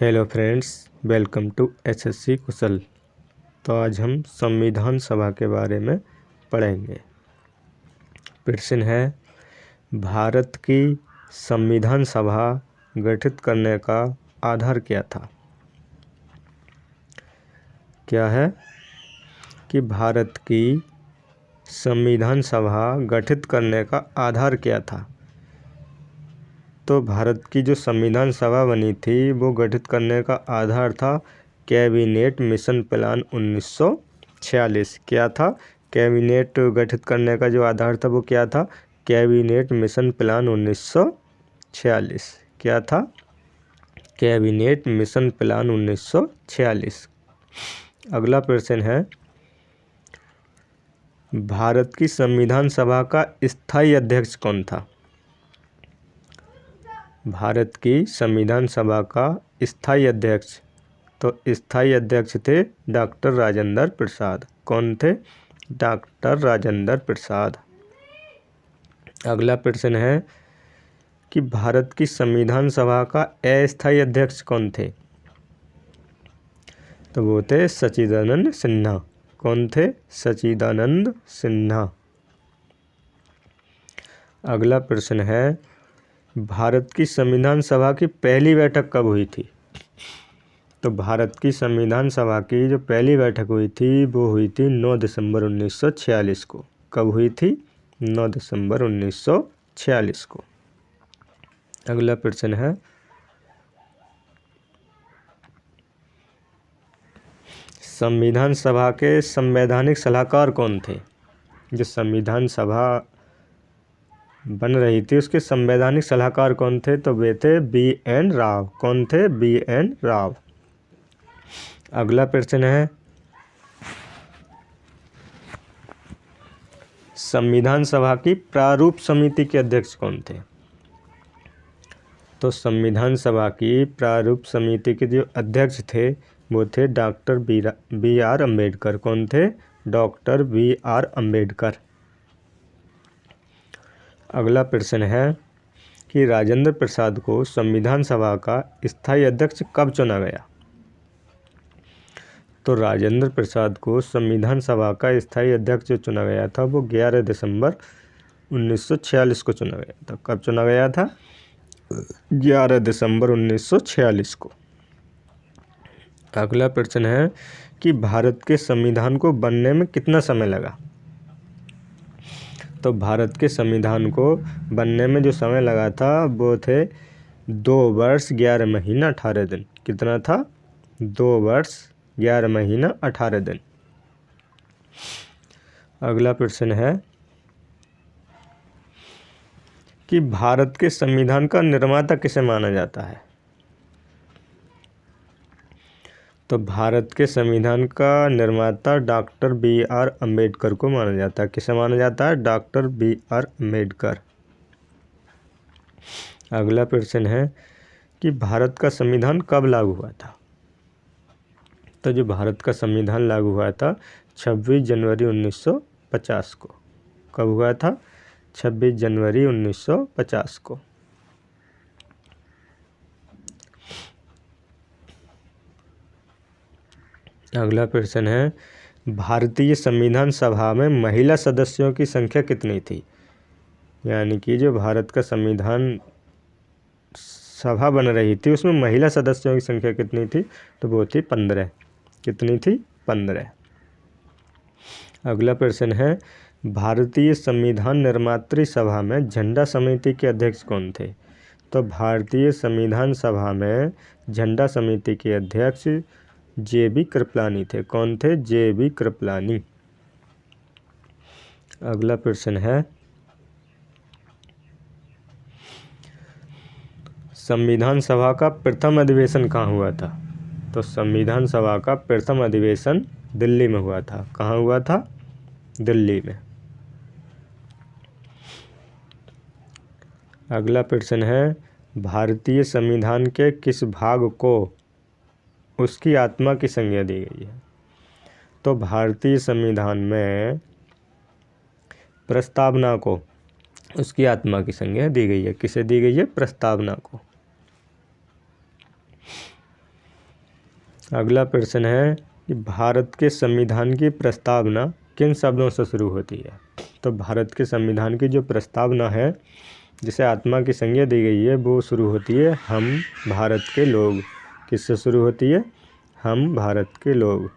Hello friends, welcome to SSC Kushal. तो आज हम संविधान सभा के बारे में पढ़ेंगे। प्रश्न है, भारत की संविधान सभा गठित करने का आधार क्या था? क्या है कि भारत की संविधान सभा गठित करने का आधार क्या था? तो भारत की जो संविधान सभा बनी थी वो गठित करने का आधार था कैबिनेट मिशन प्लान 1946। क्या था? कैबिनेट गठित करने का जो आधार था वो क्या था? Cabinet mission plan 1946। क्या था? Cabinet mission plan 1946। अगला प्रश्न है, भारत की संविधान सभा का स्थायी अध्यक्ष कौन था? भारत की संविधान सभा का स्थायी अध्यक्ष, तो स्थायी अध्यक्ष थे डॉक्टर राजेंद्र प्रसाद। कौन थे? डॉक्टर राजेंद्र प्रसाद। अगला प्रश्न है कि भारत की संविधान सभा का अस्थायी अध्यक्ष कौन थे? तो वो थे सच्चिदानंद सिन्हा। कौन थे? सच्चिदानंद सिन्हा। अगला प्रश्न है, भारत की संविधान सभा की पहली बैठक कब हुई थी? तो भारत की संविधान सभा की जो पहली बैठक हुई थी वो हुई थी 9 दिसंबर 1946 को। कब हुई थी? 9 दिसंबर 1946 को। अगला प्रश्न है, संविधान सभा के संवैधानिक सलाहकार कौन थे? जो संविधान सभा बन रही थी उसके संवैधानिक सलाहकार कौन थे? तो वे थे बी.एन. राव। कौन थे? बी.एन. राव। अगला प्रश्न है, संविधान सभा की प्रारूप समिति के अध्यक्ष कौन थे? तो संविधान सभा की प्रारूप समिति के जो अध्यक्ष थे वो थे डॉक्टर बी.आर. अम्बेडकर। कौन थे? Doctor B R. अम्बेडकर। अगला प्रश्न है कि राजेंद्र प्रसाद को संविधान सभा का स्थायी अध्यक्ष कब चुना गया? तो राजेंद्र प्रसाद को संविधान सभा का स्थायी अध्यक्ष जो चुना गया था वो 11 दिसंबर 1946 को चुना गया था। कब चुना गया था? 11 दिसंबर 1946 को। अगला प्रश्न है कि भारत के संविधान को बनने में कितना समय लगा? तो भारत के संविधान को बनने में जो समय लगा था वो थे 2 वर्ष 11 महीना 18 दिन। कितना था? 2 वर्ष 11 महीना 18 दिन। अगला प्रश्न है कि भारत के संविधान का निर्माता किसे माना जाता है? तो भारत के संविधान का निर्माता डॉक्टर बी.आर. अम्बेडकर को माना जाता है। किसे माना जाता है? Doctor B R. अम्बेडकर। अगला प्रश्न है कि भारत का संविधान कब लागू हुआ था? तो जो भारत का संविधान लागू हुआ था 26 जनवरी 1950 को। कब हुआ था? 26 जनवरी 1950 को। अगला प्रश्न है, भारतीय संविधान सभा में महिला सदस्यों की संख्या कितनी थी? यानी कि जो भारत का संविधान सभा बन रही थी उसमें महिला सदस्यों की संख्या कितनी थी? तो वो थी 15। कितनी थी? 15। अगला प्रश्न है, भारतीय संविधान निर्मात्री सभा में झंडा समिति के अध्यक्ष कौन थे? तो भारतीय संविधान सभा में झंडा समिति के अध्यक्ष जे.बी. कृपलानी थे। कौन थे? जे.बी. कृपलानी। अगला प्रश्न है, संविधान सभा का प्रथम अधिवेशन कहाँ हुआ था? तो संविधान सभा का प्रथम अधिवेशन दिल्ली में हुआ था। कहाँ हुआ था? दिल्ली में। अगला प्रश्न है, भारतीय संविधान के किस भाग को उसकी आत्मा की संज्ञा दी गई है? तो भारतीय संविधान में प्रस्तावना को उसकी आत्मा की संज्ञा दी गई है। किसे दी गई है? प्रस्तावना को। अगला प्रश्न है कि भारत के संविधान की प्रस्तावना किन शब्दों से शुरू होती है। तो भारत के संविधान की जो प्रस्तावना है जिसे आत्मा की संज्ञा दी गई है वो शुरू होती है हम भारत के लोग। किससे शुरू होती है? हम भारत के लोग।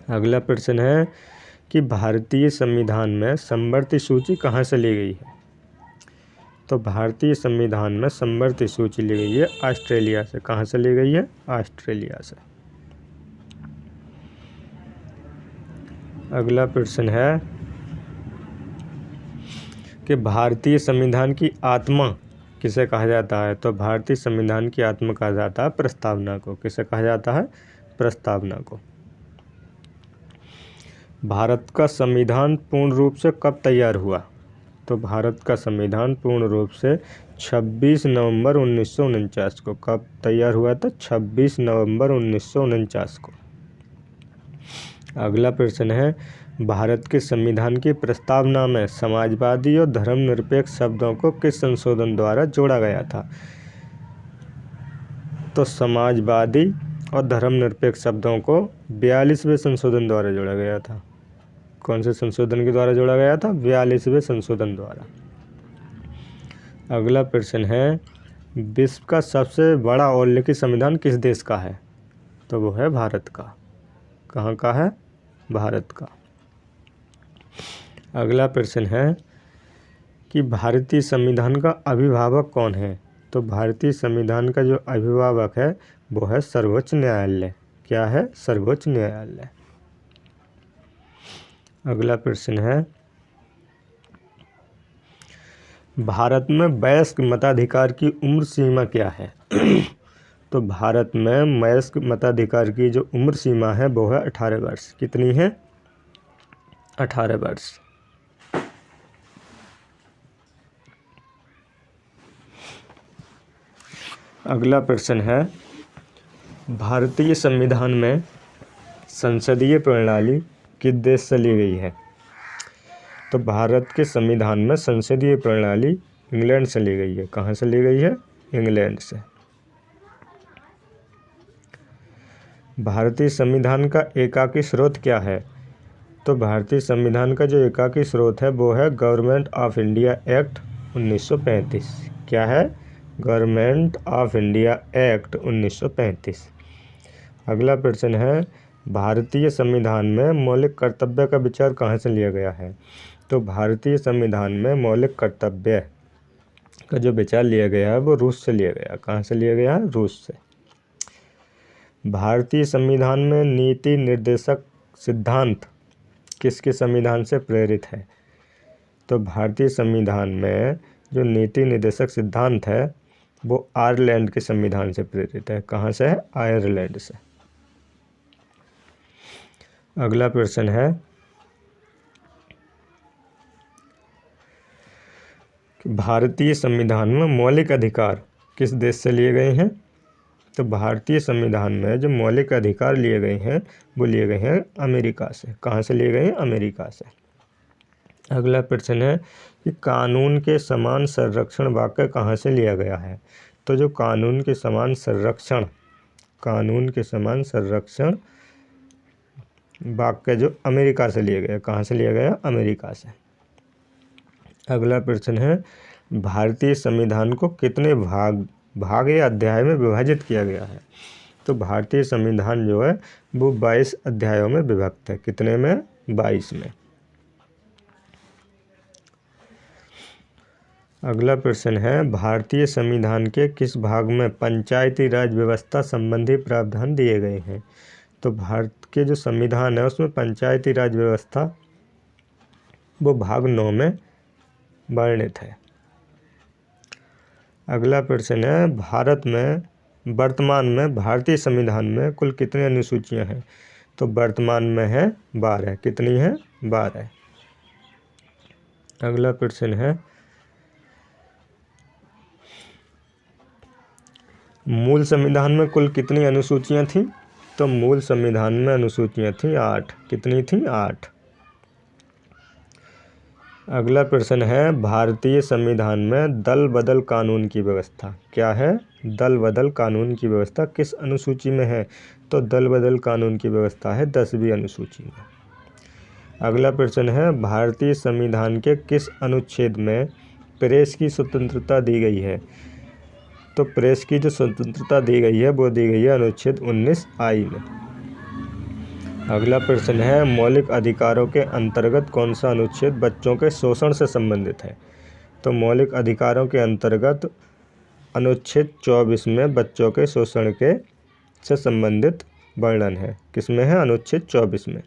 अगला प्रश्न है कि भारतीय संविधान में समवर्ती सूची कहाँ से ली गई है। तो भारतीय संविधान में समवर्ती सूची ली गई है ऑस्ट्रेलिया से। कहाँ से ली गई है? ऑस्ट्रेलिया से। अगला प्रश्न है कि भारतीय संविधान की आत्मा किसे कहा जाता है। तो भारतीय संविधान की आत्मा कहा जाता है प्रस्तावना को। किसे कहा जाता है? प्रस्तावना को। भारत का संविधान पूर्ण रूप से कब तैयार हुआ। तो भारत का संविधान पूर्ण रूप से 26 नवंबर 1949 को। कब तैयार हुआ था? 26 नवंबर 1949 को। अगला प्रश्न है भारत के संविधान की प्रस्तावना में समाजवादी और धर्मनिरपेक्ष शब्दों को किस संशोधन द्वारा जोड़ा गया था। तो समाजवादी और धर्मनिरपेक्ष शब्दों को 42वें संशोधन द्वारा जोड़ा गया था। कौन से संशोधन के द्वारा जोड़ा गया था? 42वें संशोधन द्वारा। अगला प्रश्न है विश्व का सबसे बड़ा और लिखित संविधान किस देश का है। तो वो है भारत का। कहाँ का है? भारत का। अगला प्रश्न है कि भारतीय संविधान का अभिभावक कौन है। तो भारतीय संविधान का जो अभिभावक है वो है सर्वोच्च न्यायालय। क्या है? सर्वोच्च न्यायालय। अगला प्रश्न है भारत में वयस्क मताधिकार की उम्र सीमा क्या है। तो भारत में वयस्क मताधिकार की जो उम्र सीमा है वो है 18 वर्ष। कितनी है? 18 वर्ष। अगला प्रश्न है भारतीय संविधान में संसदीय प्रणाली किस देश से ली गई है। तो भारत के संविधान में संसदीय प्रणाली इंग्लैंड से ली गई है। कहाँ से ली गई है? इंग्लैंड से। भारतीय संविधान का एकाकी स्रोत क्या है। तो भारतीय संविधान का जो एकाकी स्रोत है वो है गवर्नमेंट ऑफ इंडिया एक्ट 1935। क्या है? Government of India act 1935। अगला प्रश्न है भारतीय संविधान में मौलिक कर्तव्य का विचार कहाँ से लिया गया है। तो भारतीय संविधान में मौलिक कर्तव्य का जो विचार लिया गया है वो रूस से लिया गया। कहाँ से लिया गया है? रूस से। भारतीय संविधान में नीति निर्देशक सिद्धांत किसके संविधान से प्रेरित है। तो भारतीय संविधान में जो नीति निर्देशक सिद्धांत है वो आयरलैंड के संविधान से प्रेरित है। कहाँ से है? आयरलैंड से। अगला प्रश्न है भारतीय संविधान में मौलिक अधिकार किस देश से लिए गए हैं। तो भारतीय संविधान में जो मौलिक अधिकार लिए गए हैं वो लिए गए हैं अमेरिका से। कहाँ से लिए गए हैं? अमेरिका से। अगला प्रश्न है कि कानून के समान संरक्षण वाक्य कहाँ से लिया गया है। तो जो कानून के समान संरक्षण वाक्य जो अमेरिका से लिया गया। कहाँ से लिया गया? अमेरिका से। अगला प्रश्न है भारतीय संविधान को कितने भाग या अध्याय में विभाजित किया गया है। तो भारतीय संविधान जो है वो 22 अध्यायों में विभक्त है। कितने में? 22 में। अगला प्रश्न है भारतीय संविधान के किस भाग में पंचायती राज व्यवस्था संबंधी प्रावधान दिए गए हैं। तो भारत के जो संविधान है उसमें पंचायती राज व्यवस्था वो भाग 9 में वर्णित है। अगला प्रश्न है भारत में वर्तमान में भारतीय संविधान में कुल कितनी अनुसूचियां हैं। तो वर्तमान में है 12। कितनी है? 12। अगला प्रश्न है मूल संविधान में कुल कितनी अनुसूचियां थीं। तो मूल संविधान में अनुसूचियां थीं 8। कितनी थीं? 8। अगला प्रश्न है, भारतीय संविधान में दल बदल कानून की व्यवस्था क्या है? दल बदल कानून की व्यवस्था किस अनुसूची में है? तो दल बदल कानून की व्यवस्था है 10वीं अनुसूची में। अगला प्रश्न है, भारतीय संविधान के किस अनुच्छेद में प्रेस की स्वतंत्रता दी गई है? तो प्रेस की जो स्वतंत्रता दी गई है वो दी गई है अनुच्छेद 19I में। अगला प्रश्न है, मौलिक अधिकारों के अंतर्गत कौन सा अनुच्छेद बच्चों के शोषण से संबंधित है? तो मौलिक अधिकारों के अंतर्गत अनुच्छेद 24 में बच्चों के शोषण के से संबंधित वर्णन है। किसमें है? अनुच्छेद 24 में।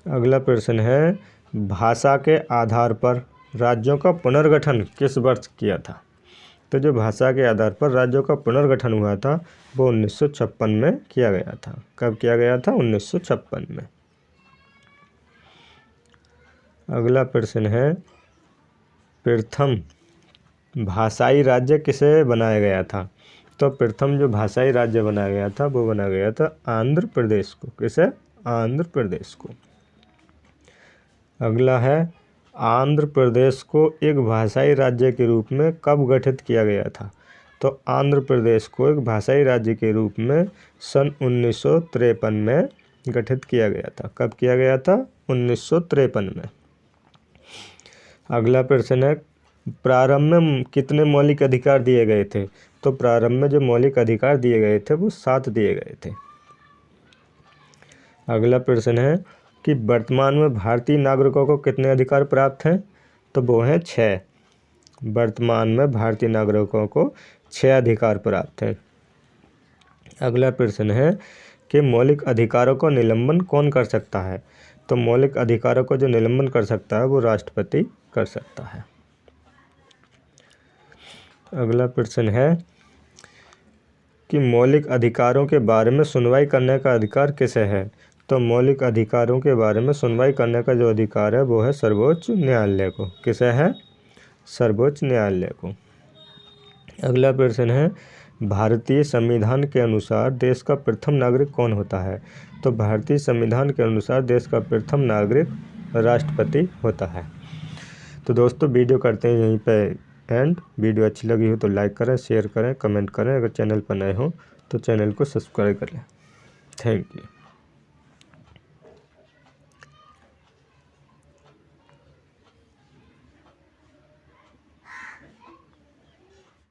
अगला प्रश्न है, भाषा के आधार पर राज्यों का पुनर्गठन किस वर्ष किया था? तो जो भाषा के आधार पर राज्यों का पुनर्गठन हुआ था वो 1956 में किया गया था। कब किया गया था? 1956 में। अगला प्रश्न है, प्रथम भाषाई राज्य किसे बनाया गया था? तो प्रथम जो भाषाई राज्य बनाया गया था वो बनाया गया था आंध्र प्रदेश को। किसे? आंध्र प्रदेश को। अगला है, आंध्र प्रदेश को एक भाषाई राज्य के रूप में कब गठित किया गया था? तो आंध्र प्रदेश को एक भाषाई राज्य के रूप में सन 1953 में गठित किया गया था। कब किया गया था? 1953 में। अगला प्रश्न है, प्रारंभ में कितने मौलिक अधिकार दिए गए थे? तो प्रारंभ में जो मौलिक अधिकार दिए गए थे वो 7 दिए गए थे। अगला प्रश्न है कि वर्तमान में भारतीय नागरिकों को कितने अधिकार प्राप्त हैं? तो वो हैं 6। वर्तमान में भारतीय नागरिकों को 6 अधिकार प्राप्त हैं। अगला प्रश्न है कि मौलिक अधिकारों का निलंबन कौन कर सकता है? तो मौलिक अधिकारों को जो निलंबन कर सकता है वो राष्ट्रपति कर सकता है। अगला प्रश्न है कि मौलिक अधिकारों के बारे में सुनवाई करने का अधिकार किसे है? तो मौलिक अधिकारों के बारे में सुनवाई करने का जो अधिकार है वो है सर्वोच्च न्यायालय को। किसे है? सर्वोच्च न्यायालय को। अगला प्रश्न है, भारतीय संविधान के अनुसार देश का प्रथम नागरिक कौन होता है? तो भारतीय संविधान के अनुसार देश का प्रथम नागरिक राष्ट्रपति होता है। तो दोस्तों वीडियो करते हैं यहीं पे एंड। वीडियो अच्छी लगी हो तो लाइक करें, शेयर करें, कमेंट करें। अगर चैनल पर नए हो तो चैनल को सब्सक्राइब कर लें। Thank you.